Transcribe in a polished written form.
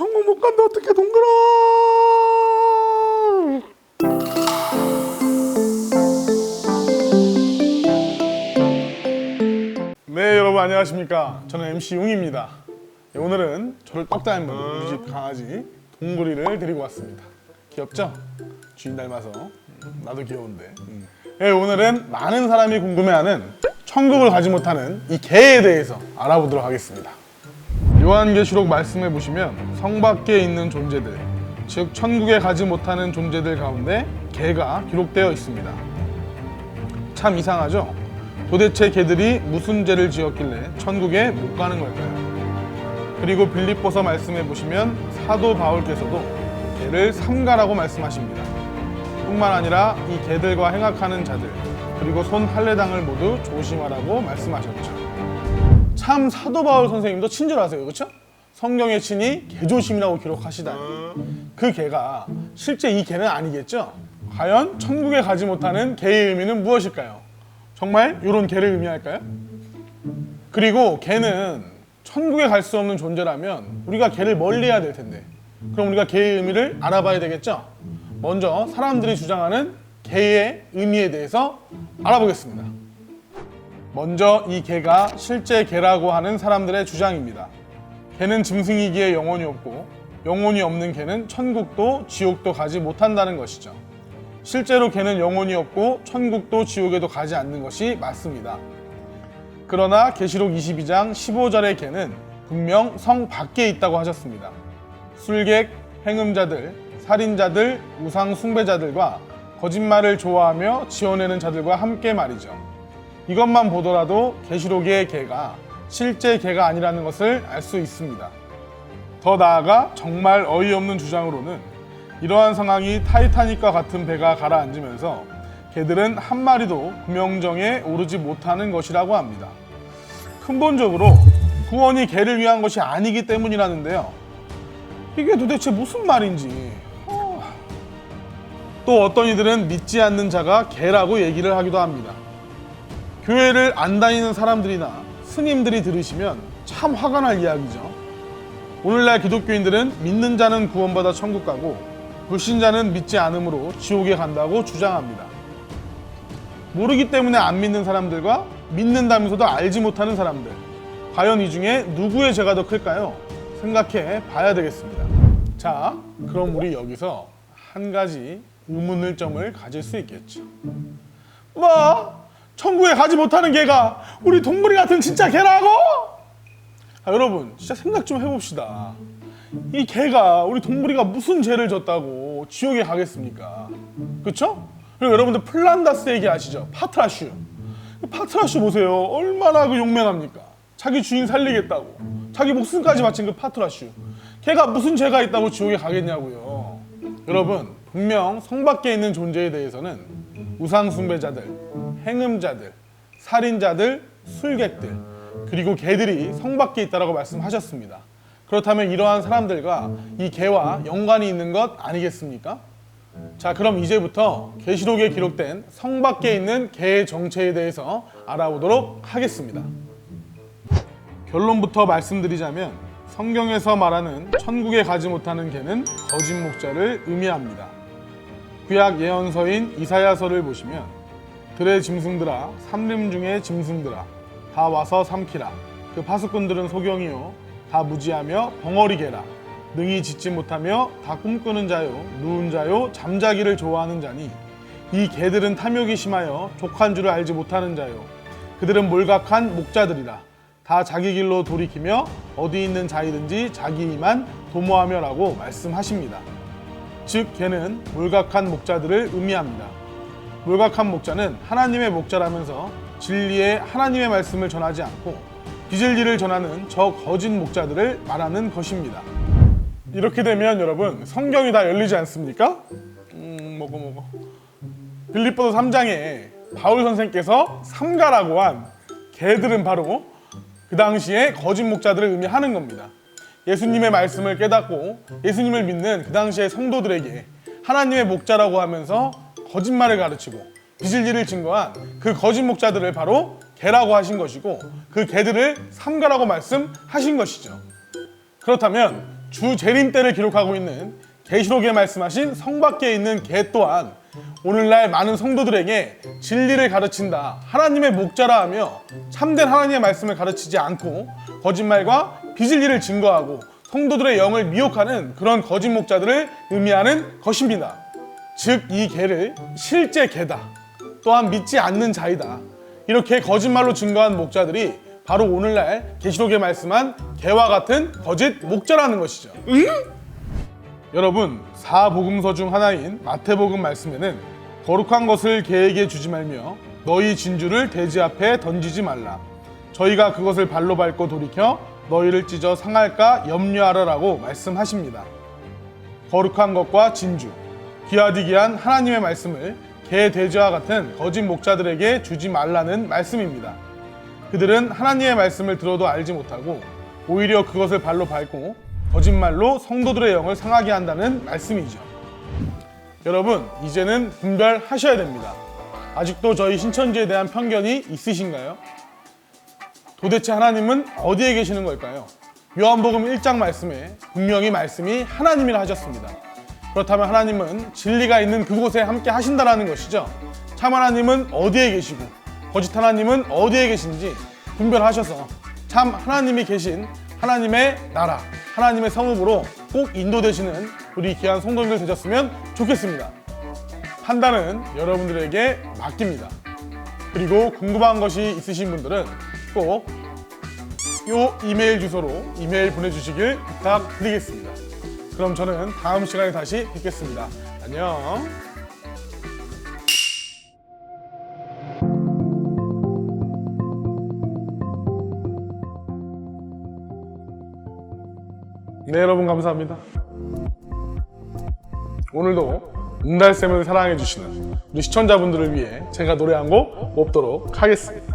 천국 못 간다. 어떡해, 동그라. 네, 여러분 안녕하십니까. 저는 MC 웅입니다. 네, 오늘은 저를 떡 닮은 우리 집 강아지 동그리를 데리고 왔습니다. 귀엽죠? 주인 닮아서 나도 귀여운데. 네, 오늘은 많은 사람이 궁금해하는 천국을 가지 못하는 이 개에 대해서 알아보도록 하겠습니다. 요한계시록 말씀해 보시면 성 밖에 있는 존재들, 즉 천국에 가지 못하는 존재들 가운데 개가 기록되어 있습니다. 참 이상하죠? 도대체 개들이 무슨 죄를 지었길래 천국에 못 가는 걸까요? 그리고 빌립보서 말씀해 보시면 사도 바울께서도 개를 삼가라고 말씀하십니다. 뿐만 아니라 이 개들과 행악하는 자들, 그리고 손 할례당을 모두 조심하라고 말씀하셨죠. 참 사도 바울 선생님도 친절하세요, 그렇죠? 성경에 친히 개조심이라고 기록하시다니. 그 개가 실제 이 개는 아니겠죠? 과연 천국에 가지 못하는 개의 의미는 무엇일까요? 정말 이런 개를 의미할까요? 그리고 개는 천국에 갈 수 없는 존재라면 우리가 개를 멀리해야 될 텐데, 그럼 우리가 개의 의미를 알아봐야 되겠죠? 먼저 사람들이 주장하는 개의 의미에 대해서 알아보겠습니다. 먼저 이 개가 실제 개라고 하는 사람들의 주장입니다. 개는 짐승이기에 영혼이 없고, 영혼이 없는 개는 천국도 지옥도 가지 못한다는 것이죠. 실제로 개는 영혼이 없고 천국도 지옥에도 가지 않는 것이 맞습니다. 그러나 계시록 22장 15절의 개는 분명 성 밖에 있다고 하셨습니다. 술객, 행음자들, 살인자들, 우상 숭배자들과 거짓말을 좋아하며 지어내는 자들과 함께 말이죠. 이것만 보더라도 계시록의 개가 실제 개가 아니라는 것을 알 수 있습니다. 더 나아가 정말 어이없는 주장으로는 이러한 상황이 타이타닉과 같은 배가 가라앉으면서 개들은 한 마리도 구명정에 오르지 못하는 것이라고 합니다. 근본적으로 구원이 개를 위한 것이 아니기 때문이라는데요. 이게 도대체 무슨 말인지. 또 어떤 이들은 믿지 않는 자가 개라고 얘기를 하기도 합니다. 교회를 안 다니는 사람들이나 스님들이 들으시면 참 화가 날 이야기죠. 오늘날 기독교인들은 믿는 자는 구원받아 천국 가고 불신자는 믿지 않으므로 지옥에 간다고 주장합니다. 모르기 때문에 안 믿는 사람들과 믿는다면서도 알지 못하는 사람들, 과연 이 중에 누구의 죄가 더 클까요? 생각해 봐야 되겠습니다. 자, 그럼 우리 여기서 한 가지 의문의 점을 가질 수 있겠죠. 뭐? 천국에 가지 못하는 개가 우리 동물이 같은 진짜 개라고? 여러분 진짜 생각 좀 해봅시다. 이 개가 우리 동물이가 무슨 죄를 졌다고 지옥에 가겠습니까? 그쵸? 그리고 여러분들 플란다스 얘기 아시죠? 파트라슈. 파트라슈 보세요. 얼마나 그 용맹합니까? 자기 주인 살리겠다고 자기 목숨까지 바친 그 파트라슈. 걔가 무슨 죄가 있다고 지옥에 가겠냐고요. 여러분 분명 성 밖에 있는 존재에 대해서는 우상 숭배자들, 행음자들, 살인자들, 술객들, 그리고 개들이 성 밖에 있다라고 말씀하셨습니다. 그렇다면 이러한 사람들과 이 개와 연관이 있는 것 아니겠습니까? 자, 그럼 이제부터 계시록에 기록된 성 밖에 있는 개의 정체에 대해서 알아보도록 하겠습니다. 결론부터 말씀드리자면 성경에서 말하는 천국에 가지 못하는 개는 거짓 목자를 의미합니다. 구약 예언서인 이사야서를 보시면 들의 짐승들아, 삼림 중의 짐승들아, 다 와서 삼키라. 그 파수꾼들은 소경이요, 다 무지하며 벙어리 개라. 능히 짖지 못하며 다 꿈꾸는 자요, 누운 자요, 잠자기를 좋아하는 자니 이 개들은 탐욕이 심하여 족한 줄을 알지 못하는 자요, 그들은 몰각한 목자들이라. 다 자기 길로 돌이키며 어디 있는 자이든지 자기 이만 도모하며 라고 말씀하십니다. 즉 개는 몰각한 목자들을 의미합니다. 몰각한 목자는 하나님의 목자라면서 진리의 하나님의 말씀을 전하지 않고 비진리를 전하는 저 거짓 목자들을 말하는 것입니다. 이렇게 되면 여러분 성경이 다 열리지 않습니까? 먹어. 빌립보서 3장에 바울 선생께서 삼가라고 한 개들은 바로 그 당시에 거짓 목자들을 의미하는 겁니다. 예수님의 말씀을 깨닫고 예수님을 믿는 그 당시의 성도들에게 하나님의 목자라고 하면서 거짓말을 가르치고 비진리를 증거한 그 거짓 목자들을 바로 개라고 하신 것이고 그 개들을 삼가라고 말씀하신 것이죠. 그렇다면 주 재림 때를 기록하고 있는 계시록에 말씀하신 성 밖에 있는 개 또한 오늘날 많은 성도들에게 진리를 가르친다, 하나님의 목자라 하며 참된 하나님의 말씀을 가르치지 않고 거짓말과 비진리를 증거하고 성도들의 영을 미혹하는 그런 거짓 목자들을 의미하는 것입니다. 즉 이 개를 실제 개다, 또한 믿지 않는 자이다, 이렇게 거짓말로 증거한 목자들이 바로 오늘날 계시록에 말씀한 개와 같은 거짓 목자라는 것이죠. 여러분, 4복음서 중 하나인 마태복음 말씀에는 거룩한 것을 개에게 주지 말며 너희 진주를 돼지 앞에 던지지 말라, 저희가 그것을 발로 밟고 돌이켜 너희를 찢어 상할까 염려하라라고 말씀하십니다. 거룩한 것과 진주, 귀하디귀한 하나님의 말씀을 개, 돼지와 같은 거짓 목자들에게 주지 말라는 말씀입니다. 그들은 하나님의 말씀을 들어도 알지 못하고 오히려 그것을 발로 밟고 거짓말로 성도들의 영을 상하게 한다는 말씀이죠. 여러분, 이제는 분별하셔야 됩니다. 아직도 저희 신천지에 대한 편견이 있으신가요? 도대체 하나님은 어디에 계시는 걸까요? 요한복음 1장 말씀에 분명히 말씀이 하나님이라 하셨습니다. 그렇다면 하나님은 진리가 있는 그곳에 함께 하신다는 것이죠. 참 하나님은 어디에 계시고 거짓 하나님은 어디에 계신지 분별하셔서 참 하나님이 계신 하나님의 나라, 하나님의 성읍으로 꼭 인도되시는 우리 귀한 성도님들 되셨으면 좋겠습니다. 판단은 여러분들에게 맡깁니다. 그리고 궁금한 것이 있으신 분들은 꼭 이 이메일 주소로 이메일 보내주시길 부탁드리겠습니다. 그럼 저는 다음 시간에 다시 뵙겠습니다. 안녕. 네, 여러분 감사합니다. 오늘도 웅달샘을 사랑해주시는 우리 시청자분들을 위해 제가 노래 한 곡 뽑도록 하겠습니다.